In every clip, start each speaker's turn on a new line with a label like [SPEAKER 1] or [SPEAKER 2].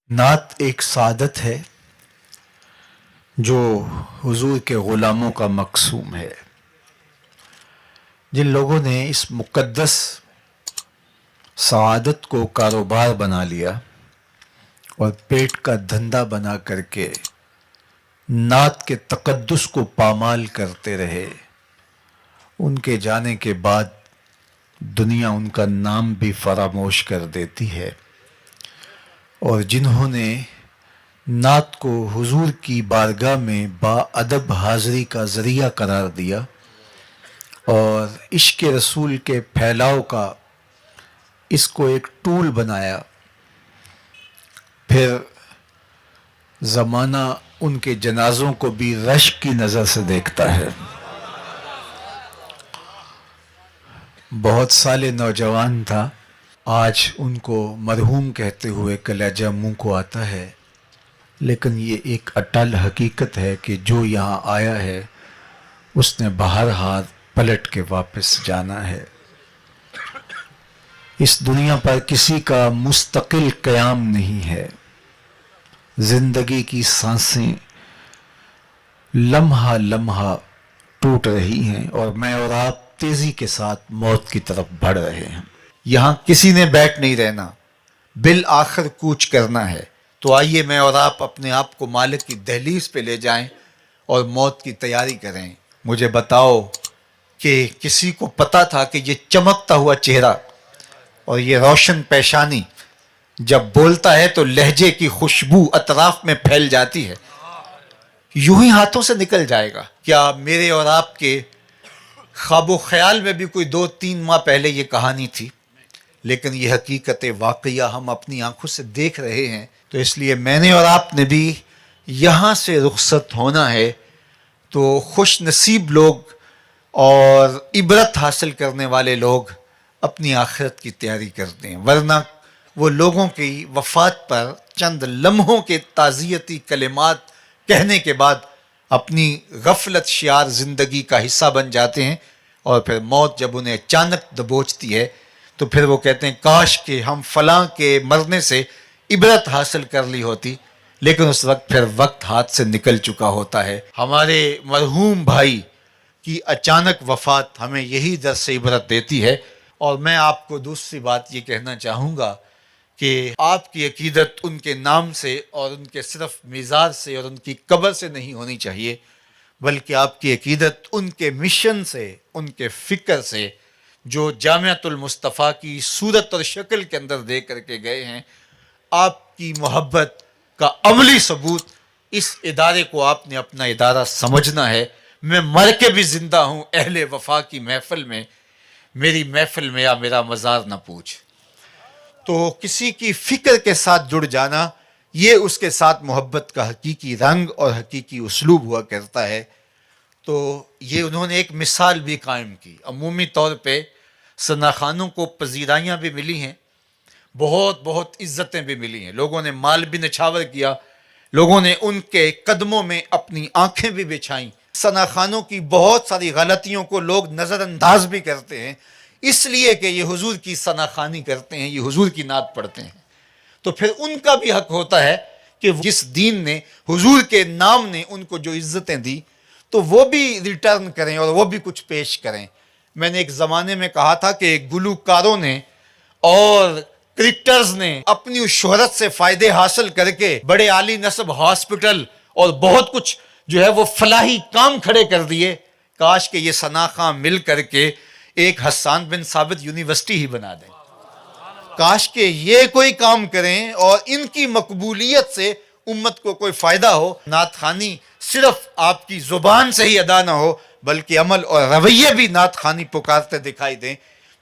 [SPEAKER 1] نعت ایک سعادت ہے جو حضور کے غلاموں کا مقسوم ہے. جن لوگوں نے اس مقدس سعادت کو کاروبار بنا لیا اور پیٹ کا دھندا بنا کر کے نعت کے تقدس کو پامال کرتے رہے، ان کے جانے کے بعد دنیا ان کا نام بھی فراموش کر دیتی ہے. اور جنہوں نے نعت کو حضور کی بارگاہ میں با ادب حاضری کا ذریعہ قرار دیا اور عشق رسول کے پھیلاؤ کا اس کو ایک ٹول بنایا، پھر زمانہ ان کے جنازوں کو بھی رشک کی نظر سے دیکھتا ہے. بہت سال نوجوان تھا، آج ان کو مرحوم کہتے ہوئے کلیجہ منہ کو آتا ہے، لیکن یہ ایک اٹل حقیقت ہے کہ جو یہاں آیا ہے اس نے بہرحال پلٹ کے واپس جانا ہے. اس دنیا پر کسی کا مستقل قیام نہیں ہے. زندگی کی سانسیں لمحہ لمحہ ٹوٹ رہی ہیں اور میں اور آپ تیزی کے ساتھ موت کی طرف بڑھ رہے ہیں. یہاں کسی نے بیٹھ نہیں رہنا، بالآخر کوچ کرنا ہے. تو آئیے میں اور آپ اپنے آپ کو مالک کی دہلیز پہ لے جائیں اور موت کی تیاری کریں. مجھے بتاؤ کہ کسی کو پتا تھا کہ یہ چمکتا ہوا چہرہ اور یہ روشن پیشانی جب بولتا ہے تو لہجے کی خوشبو اطراف میں پھیل جاتی ہے، یوں ہی ہاتھوں سے نکل جائے گا؟ کیا میرے اور آپ کے خواب و خیال میں بھی کوئی 2-3 ماہ پہلے یہ کہانی تھی؟ لیکن یہ حقیقت واقعہ ہم اپنی آنکھوں سے دیکھ رہے ہیں. تو اس لیے میں نے اور آپ نے بھی یہاں سے رخصت ہونا ہے. تو خوش نصیب لوگ اور عبرت حاصل کرنے والے لوگ اپنی آخرت کی تیاری کرتے ہیں، ورنہ وہ لوگوں کی وفات پر چند لمحوں کے تعزیتی کلمات کہنے کے بعد اپنی غفلت شیار زندگی کا حصہ بن جاتے ہیں، اور پھر موت جب انہیں اچانک دبوچتی ہے تو پھر وہ کہتے ہیں کاش کہ ہم فلاں کے مرنے سے عبرت حاصل کر لی ہوتی. لیکن اس وقت پھر وقت ہاتھ سے نکل چکا ہوتا ہے. ہمارے مرحوم بھائی کی اچانک وفات ہمیں یہی درس سے عبرت دیتی ہے. اور میں آپ کو دوسری بات یہ کہنا چاہوں گا کہ آپ کی عقیدت ان کے نام سے اور ان کے صرف مزار سے اور ان کی قبر سے نہیں ہونی چاہیے، بلکہ آپ کی عقیدت ان کے مشن سے، ان کے فکر سے جو جامعۃ المصطفیٰ کی صورت اور شکل کے اندر دے کر کے گئے ہیں. آپ کی محبت کا عملی ثبوت اس ادارے کو آپ نے اپنا ادارہ سمجھنا ہے. میں مر کے بھی زندہ ہوں اہل وفا کی محفل میں، میری محفل میں یا میرا مزار نہ پوچھ. تو کسی کی فکر کے ساتھ جڑ جانا، یہ اس کے ساتھ محبت کا حقیقی رنگ اور حقیقی اسلوب ہوا کرتا ہے. تو یہ انہوں نے ایک مثال بھی قائم کی. عمومی طور پہ ثنا خانوں کو پذیرائیاں بھی ملی ہیں، بہت بہت عزتیں بھی ملی ہیں، لوگوں نے مال بھی نچھاور کیا، لوگوں نے ان کے قدموں میں اپنی آنکھیں بھی بچھائیں. ثنا خانوں کی بہت ساری غلطیوں کو لوگ نظر انداز بھی کرتے ہیں، اس لیے کہ یہ حضور کی ثنا خانی کرتے ہیں، یہ حضور کی نعت پڑھتے ہیں. تو پھر ان کا بھی حق ہوتا ہے کہ جس دین نے، حضور کے نام نے ان کو جو عزتیں دی تو وہ بھی ریٹرن کریں اور وہ بھی کچھ پیش کریں. میں نے ایک زمانے میں کہا تھا کہ گلوکاروں نے اور کرکٹرز نے اپنی اس شہرت سے فائدے حاصل کر کے بڑے عالی نصب ہاسپٹل اور بہت کچھ جو ہے وہ فلاحی کام کھڑے کر دیے. کاش کہ یہ ثنا خاں مل کر کے ایک حسان بن ثابت یونیورسٹی ہی بنا دیں. کاش کہ یہ کوئی کام کریں اور ان کی مقبولیت سے امت کو کوئی فائدہ ہو. نعت خوانی صرف آپ کی زبان سے ہی ادا نہ ہو بلکہ عمل اور رویے بھی نعت خوانی پکارتے دکھائی دیں.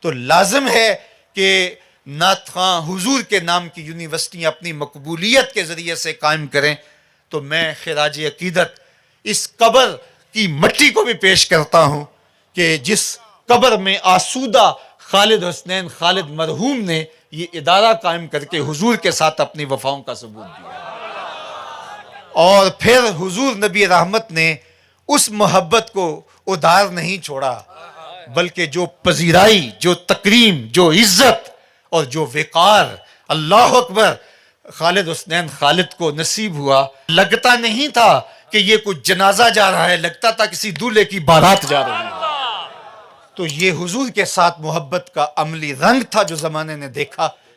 [SPEAKER 1] تو لازم ہے کہ نعت خواں حضور کے نام کی یونیورسٹیاں اپنی مقبولیت کے ذریعے سے قائم کریں. تو میں خراج عقیدت اس قبر کی مٹی کو بھی پیش کرتا ہوں کہ جس قبر میں آسودہ خالد حسنین خالد مرحوم نے یہ ادارہ قائم کر کے حضور کے ساتھ اپنی وفاؤں کا ثبوت دیا. اور پھر حضور نبی رحمت نے اس محبت کو ادھار نہیں چھوڑا، بلکہ جو پذیرائی، جو تکریم، جو عزت اور جو وقار، اللہ اکبر، خالد حسنین خالد کو نصیب ہوا، لگتا نہیں تھا کہ یہ کچھ جنازہ جا رہا ہے، لگتا تھا کسی دولہے کی بارات جا رہی ہے۔ تو یہ حضور کے ساتھ محبت کا عملی رنگ تھا جو زمانے نے دیکھا۔